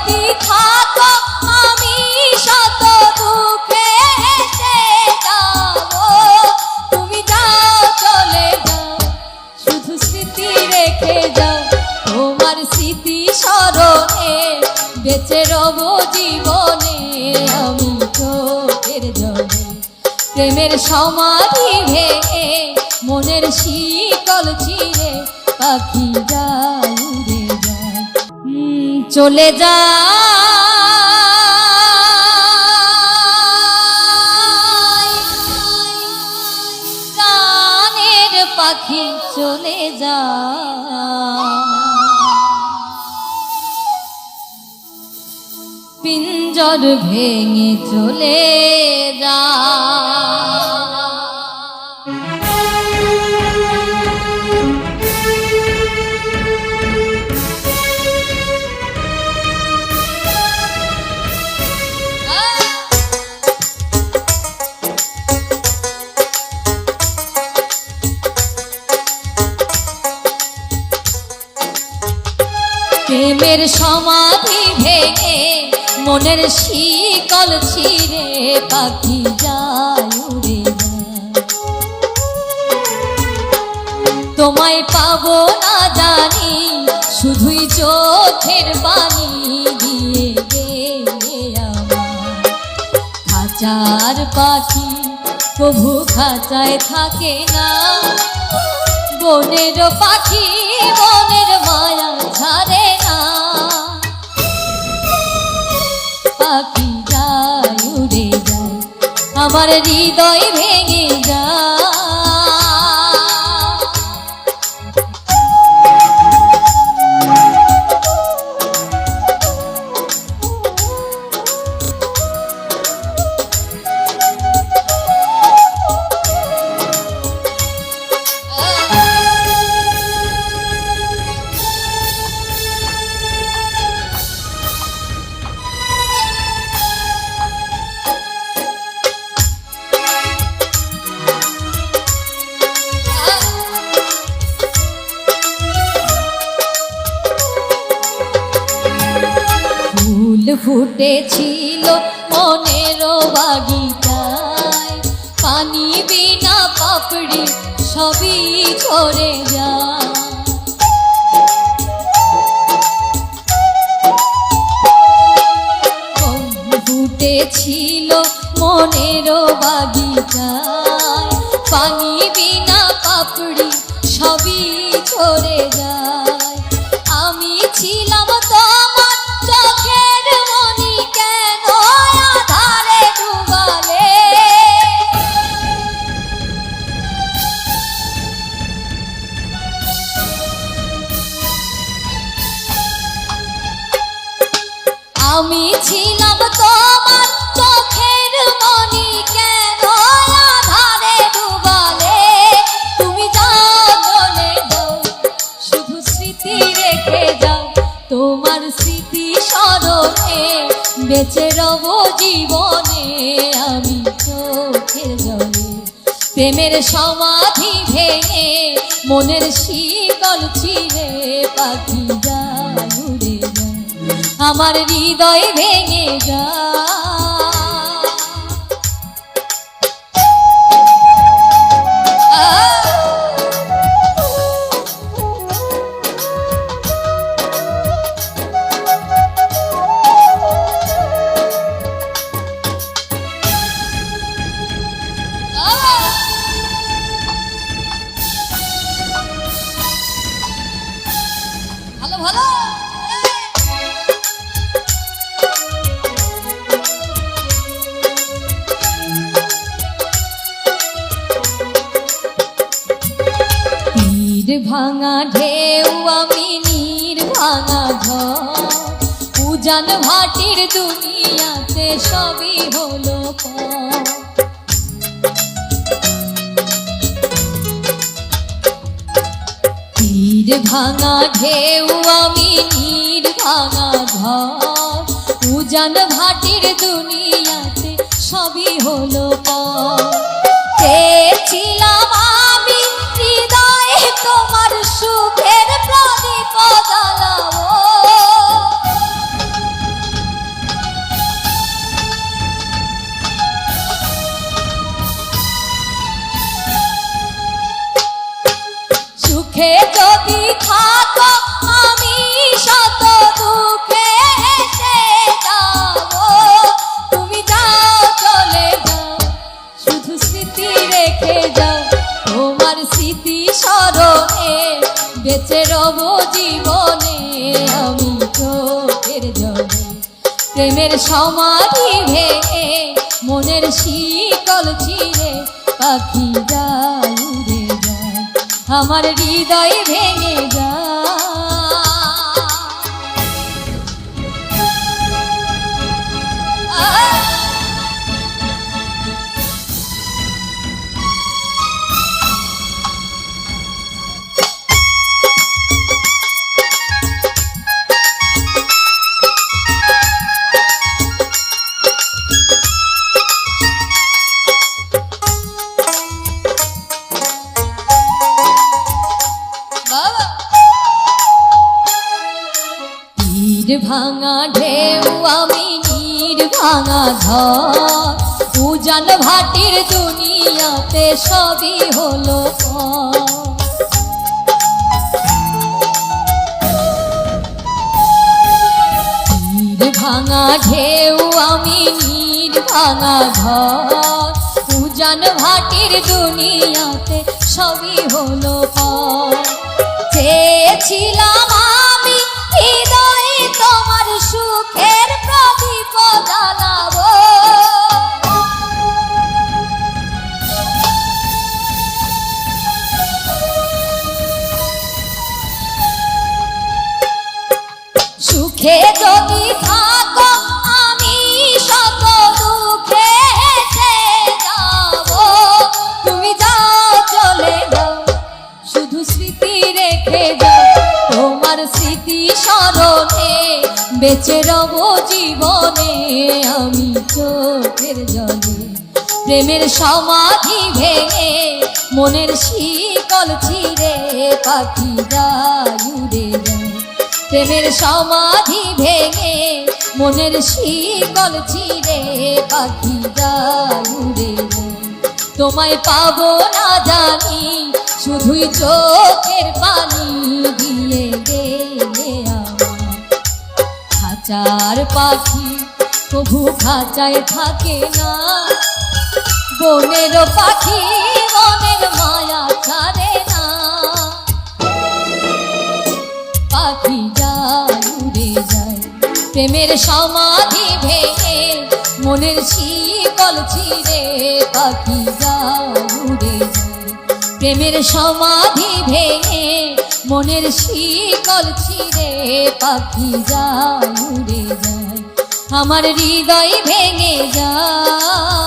যদি থাকো আমি শত দুঃখে হেসে যাব। তুমি যাও চলে যাও, শুধু স্মৃতি রেখে যাও। তোমার স্মৃতি স্মরণে বেঁচে রব জীবনে আমি চোখের জলে। প্রেমের সমাধি ভেঙে মনের শীতল ছিঁড়ে পাখি যায় উড়ে যায়, চলে যায় গানের পাখি চলে যায়। পিঞ্জর ভেঙে চলে যায়। প্রেমের সমাধি ভেঙে মনের শিকল ছিঁড়ে পাখি যায় উড়ে যায়। তোমায় পাবো না জানি শুধুই চোখের পানি দিয়ে গেলে আমার। খাঁচার পাখি প্রভু খাঁচায় থাকে না, বনের পাখি বনের মায়া ছাড়ে না। পাখি যায় উড়ে যায় আমার হৃদয় ভেঙে যায়। ফুটেছিল মনের বাগিচায়, পানি বিনা পাপড়ি সবই ঝরে যায়। ফুটেছিল মনের বাগিচায়, পানি বিনা পাপড়ি সবই ঝরে যায়। আমি ছিলাম তোমার চোখের মনি, কেন আধারে ডুবালে? আমি ছিলাম তোমার চোখের মনি, কেন আধারে ডুবালে? তুমি যাও চলে যাও, শুধু স্মৃতি রেখে যাও। তোমার স্মৃতি স্মরণে বেঁচে রব জীবনে আমি চোখের জলে। প্রেমের সমাধি ভেঙে মনের শীতল ছিঁড়ে পাখি যায় উড়ে যায় আমার হৃদয় ভেঙে যায়। ভালো ভালো তীর ভাঙা ঢেউ আমি নীর ভাঙা ঘর, উজান ভাটির দুনিয়াতে সবই হলো পর। তীর ভাঙা ঢেউ আমি নীর ভাঙা ঘর, উজান ভাটির দুনিয়াতে সবই হলো পর। চেয়েছিলাম আমি হৃদয়ে তোমার সুখের প্রদীপ জ্বালাবো, সুখে যদি থাকো আমি শত দুঃখে হেসে যাব। তুমি যাও চলে যাও, শুধু স্মৃতি রেখে যাও। তোমার স্মৃতি স্মরণে বেঁচে রব জীবনে আমি চোখের জলে। প্রেমের সমাধি ভেঙে মনের শীতল ছিঁড়ে পাখি যায় উড়ে যায়, আমার হৃদয় ভেঙে যায়। ভাঙা ঢেউ আমি নীর ভাঙা ঝড়, উজান ভাটির দুনিয়াতে সবই হলো নীর ভাঙা ঢেউ আমি নীর ভাঙা ঝড়, উজান ভাটির দুনিয়াতে সবই হলো চেয়েছিলাম আমি হৃদয়ে তোমার সুখের প্রদীপ জ্বালাবো। সুখে যদি থাকো আমি শত দুঃখে হেসে যাব। তুমি যাও চলে যাও, শুধু স্মৃতি রেখে যাও। তোমার স্মৃতি স্মরণে বেঁচে রব জীবনে আমি চোখের জলে। প্রেমের সমাধি ভেঙে মনের শিকল ছিঁড়ে পাখি যায় উড়ে যায়। প্রেমের সমাধি ভেঙে মনের শিকল ছিঁড়ে পাখি যায় উড়ে যায়। তোমায় পাবো না জানি শুধুই চোখের পানি দিয়ে গেলে আমার। খাঁচার পাখি কবু খাঁচায় থাকে না, বনের পাখি বনের মায়া ছাড়ে না। পাখি যায় উড়ে যায়, প্রেমের সমাধি ভেঙে মনের শিকল ছিঁড়ে পাখি যায় উড়ে যায়। প্রেমের সমাধি ভেঙে মনের শিকল ছিঁড়ে পাখি যায় উড়ে যায়, আমার হৃদয় ভেঙে যায়।